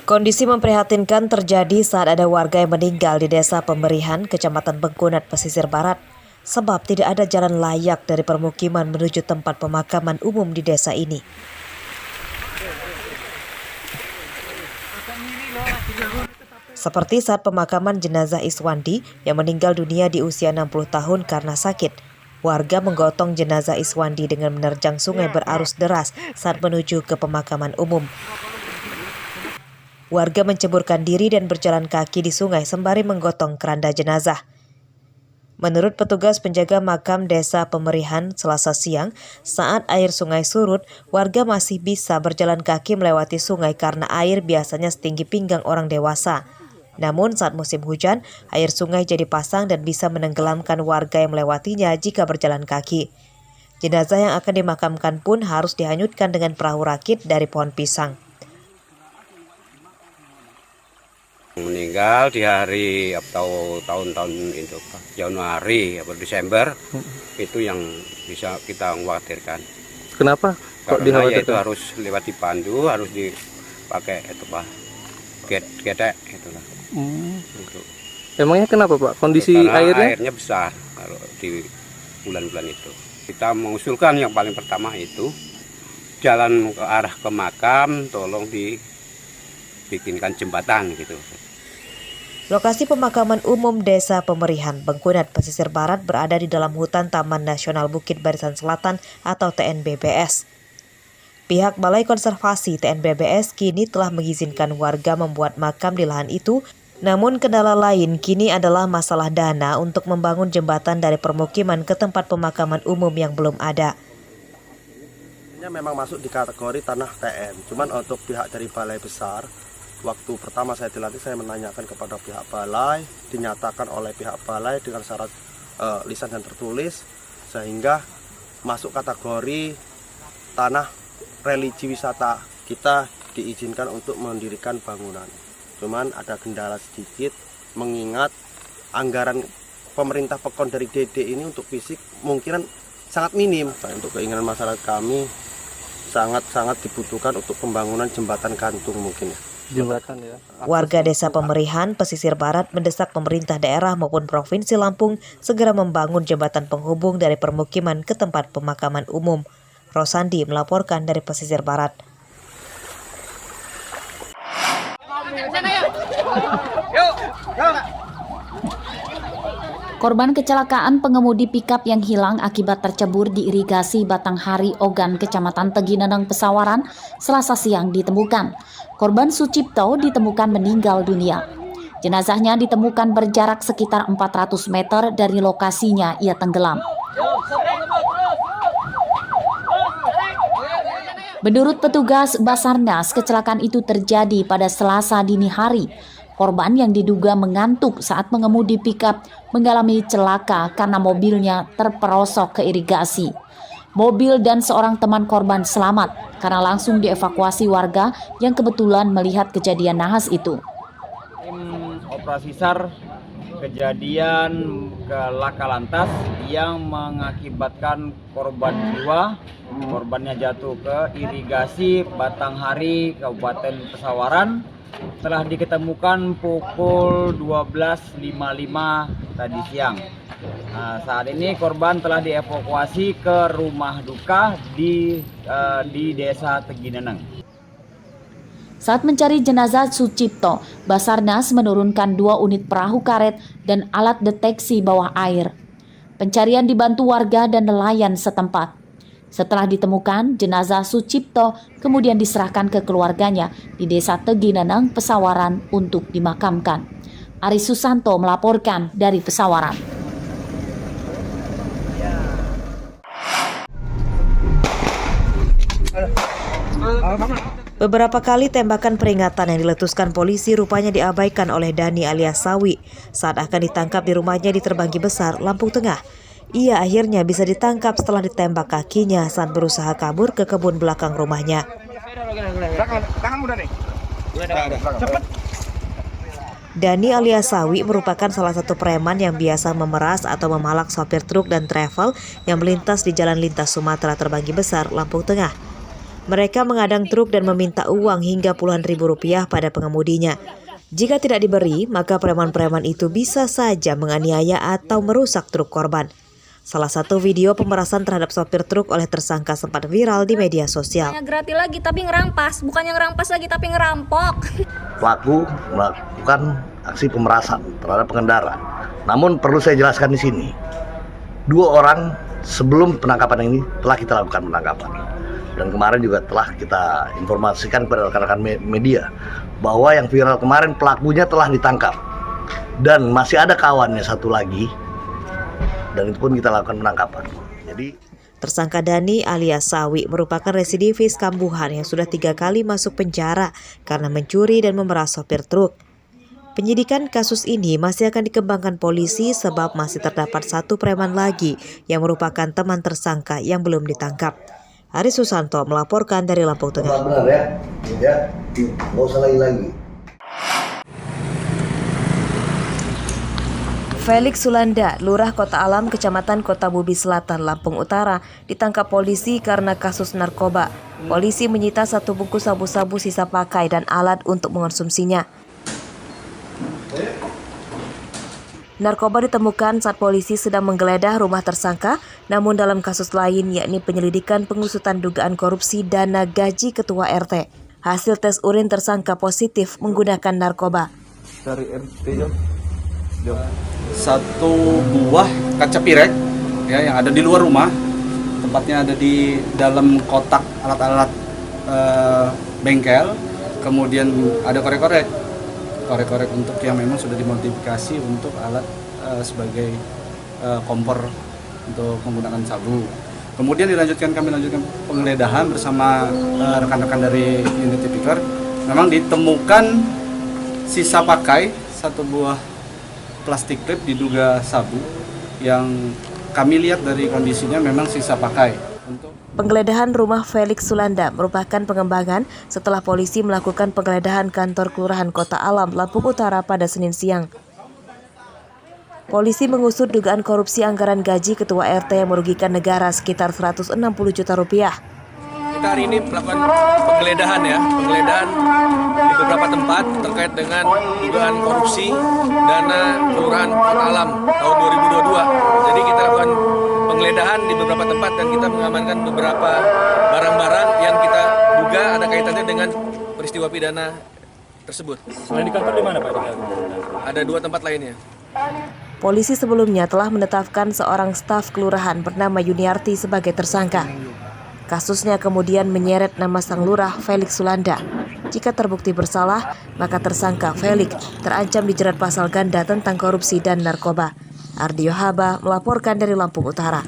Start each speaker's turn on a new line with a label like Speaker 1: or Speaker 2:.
Speaker 1: Kondisi memprihatinkan terjadi saat ada warga yang meninggal di Desa Pemerihan, Kecamatan Bengkunat, Pesisir Barat, sebab tidak ada jalan layak dari permukiman menuju tempat pemakaman umum di desa ini. Seperti saat pemakaman jenazah Iswandi yang meninggal dunia di usia 60 tahun karena sakit. Warga menggotong jenazah Iswandi dengan menerjang sungai berarus deras saat menuju ke pemakaman umum. Warga menceburkan diri dan berjalan kaki di sungai sembari menggotong keranda jenazah. Menurut petugas penjaga makam Desa Pemerihan Selasa siang, saat air sungai surut, warga masih bisa berjalan kaki melewati sungai karena air biasanya setinggi pinggang orang dewasa. Namun saat musim hujan, air sungai jadi pasang dan bisa menenggelamkan warga yang melewatinya jika berjalan kaki. Jenazah yang akan dimakamkan pun harus dihanyutkan dengan perahu rakit dari pohon pisang.
Speaker 2: Meninggal di hari atau tahun-tahun itu Januari atau Desember, itu yang bisa kita khawatirkan.
Speaker 3: Kenapa? Kok
Speaker 2: Karena ya itu harus lewat dipandu, harus dipakai itu Pak, getek itulah. Gitu.
Speaker 3: Emangnya kenapa Pak? Kondisi
Speaker 2: Karena airnya besar kalau di bulan-bulan itu. Kita mengusulkan yang paling pertama itu jalan ke arah ke makam, tolong dibikinkan jembatan gitu.
Speaker 1: Lokasi pemakaman umum Desa Pemerihan, Bengkunat, Pesisir Barat berada di dalam hutan Taman Nasional Bukit Barisan Selatan atau TNBBS. Pihak Balai Konservasi TNBBS kini telah mengizinkan warga membuat makam di lahan itu, namun kendala lain kini adalah masalah dana untuk membangun jembatan dari permukiman ke tempat pemakaman umum yang belum ada.
Speaker 4: Memang masuk di kategori tanah TN, cuman untuk pihak dari balai besar, waktu pertama saya dilantik saya menanyakan kepada pihak balai, dinyatakan oleh pihak balai dengan syarat lisan dan tertulis, sehingga masuk kategori tanah religi wisata, kita diizinkan untuk mendirikan bangunan. Cuman ada kendala sedikit, mengingat anggaran pemerintah Pekon dari DD ini untuk fisik mungkin sangat minim. Untuk keinginan masyarakat kami sangat dibutuhkan untuk pembangunan jembatan gantung mungkin ya.
Speaker 3: Jembatan ya.
Speaker 1: Warga Desa Pemerihan, Pesisir Barat mendesak pemerintah daerah maupun Provinsi Lampung segera membangun jembatan penghubung dari permukiman ke tempat pemakaman umum. Rosandi melaporkan dari Pesisir Barat.
Speaker 5: Korban kecelakaan pengemudi pikap yang hilang akibat tercebur di irigasi Batanghari Ogan, Kecamatan Tegineneng, Pesawaran, Selasa siang ditemukan. Korban Sucipto ditemukan meninggal dunia. Jenazahnya ditemukan berjarak sekitar 400 meter dari lokasinya ia tenggelam. Menurut petugas Basarnas, kecelakaan itu terjadi pada Selasa dini hari. Korban yang diduga mengantuk saat mengemudi pikap mengalami celaka karena mobilnya terperosok ke irigasi. Mobil dan seorang teman korban selamat karena langsung dievakuasi warga yang kebetulan melihat kejadian nahas itu.
Speaker 6: Tim operasi SAR kejadian ke laka lantas yang mengakibatkan korban jiwa. Korbannya jatuh ke irigasi Batanghari, Kabupaten Pesawaran. Telah diketemukan pukul 12.55 tadi siang. Nah, saat ini korban telah dievakuasi ke rumah duka di Desa Tegineneng.
Speaker 5: Saat mencari jenazah Sucipto, Basarnas menurunkan 2 unit perahu karet dan alat deteksi bawah air. Pencarian dibantu warga dan nelayan setempat. Setelah ditemukan, jenazah Sucipto kemudian diserahkan ke keluarganya di Desa Tegineneng, Pesawaran untuk dimakamkan. Ari Susanto melaporkan dari Pesawaran.
Speaker 1: Beberapa kali tembakan peringatan yang diletuskan polisi rupanya diabaikan oleh Dani alias Sawi saat akan ditangkap di rumahnya di Terbanggi Besar, Lampung Tengah. Ia akhirnya bisa ditangkap setelah ditembak kakinya saat berusaha kabur ke kebun belakang rumahnya. Dani alias Sawi merupakan salah satu preman yang biasa memeras atau memalak sopir truk dan travel yang melintas di Jalan Lintas Sumatera Terbanggi Besar, Lampung Tengah. Mereka mengadang truk dan meminta uang hingga puluhan ribu rupiah pada pengemudinya. Jika tidak diberi, maka preman-preman itu bisa saja menganiaya atau merusak truk korban. Salah satu video pemerasan terhadap sopir truk oleh tersangka sempat viral di media sosial.
Speaker 7: Bukannya gratis lagi tapi ngerampas, bukannya ngerampas lagi tapi ngerampok.
Speaker 8: Pelaku melakukan aksi pemerasan terhadap pengendara. Namun perlu saya jelaskan di sini, 2 orang sebelum penangkapan ini telah kita lakukan penangkapan. Dan kemarin juga telah kita informasikan kepada rekan-rekan media bahwa yang viral kemarin pelakunya telah ditangkap. Dan masih ada kawannya satu lagi, dan itu pun kita lakukan penangkapan. Jadi
Speaker 1: tersangka Dani alias Sawi merupakan residivis kambuhan yang sudah 3 kali masuk penjara karena mencuri dan memeras sopir truk. Penyidikan kasus ini masih akan dikembangkan polisi sebab masih terdapat 1 preman lagi yang merupakan teman tersangka yang belum ditangkap. Ari Susanto melaporkan dari Lampung Tengah.
Speaker 8: benar ya, nggak usah lagi.
Speaker 1: Felix Sulanda, Lurah Kota Alam, Kecamatan Kota Bubi Selatan, Lampung Utara, ditangkap polisi karena kasus narkoba. Polisi menyita 1 bungkus sabu-sabu sisa pakai dan alat untuk mengonsumsinya. Narkoba ditemukan saat polisi sedang menggeledah rumah tersangka, namun dalam kasus lain yakni penyelidikan pengusutan dugaan korupsi dana gaji ketua RT. Hasil tes urin tersangka positif menggunakan narkoba.
Speaker 9: Dari RT satu buah kaca pirek ya yang ada di luar rumah, tempatnya ada di dalam kotak alat-alat bengkel, kemudian ada korek-korek untuk yang memang sudah dimodifikasi untuk alat sebagai kompor untuk menggunakan sabu. Kemudian kami lanjutkan penggeledahan bersama rekan-rekan dari unit tipikor. Memang ditemukan sisa pakai 1 buah plastik klip diduga sabu yang kami lihat dari kondisinya memang sisa pakai.
Speaker 1: Penggeledahan rumah Felix Sulanda merupakan pengembangan setelah polisi melakukan penggeledahan kantor Kelurahan Kota Alam, Lampung Utara pada Senin siang. Polisi mengusut dugaan korupsi anggaran gaji ketua RT yang merugikan negara sekitar 160 juta rupiah.
Speaker 10: Kita hari ini melakukan penggeledahan di beberapa tempat terkait dengan dugaan korupsi dana Kelurahan Kota Alam tahun 2022. Jadi kita lakukan penggeledahan di beberapa tempat dan kita mengamankan beberapa barang-barang yang kita duga ada kaitannya dengan peristiwa pidana tersebut.
Speaker 3: Selain di kantor di mana Pak?
Speaker 10: Ada 2 tempat lainnya.
Speaker 1: Polisi sebelumnya telah menetapkan seorang staf kelurahan bernama Yuniarti sebagai tersangka. Kasusnya kemudian menyeret nama sang lurah Felix Sulanda. Jika terbukti bersalah, maka tersangka Felix terancam dijerat pasal ganda tentang korupsi dan narkoba. Ardio Haba melaporkan dari Lampung Utara.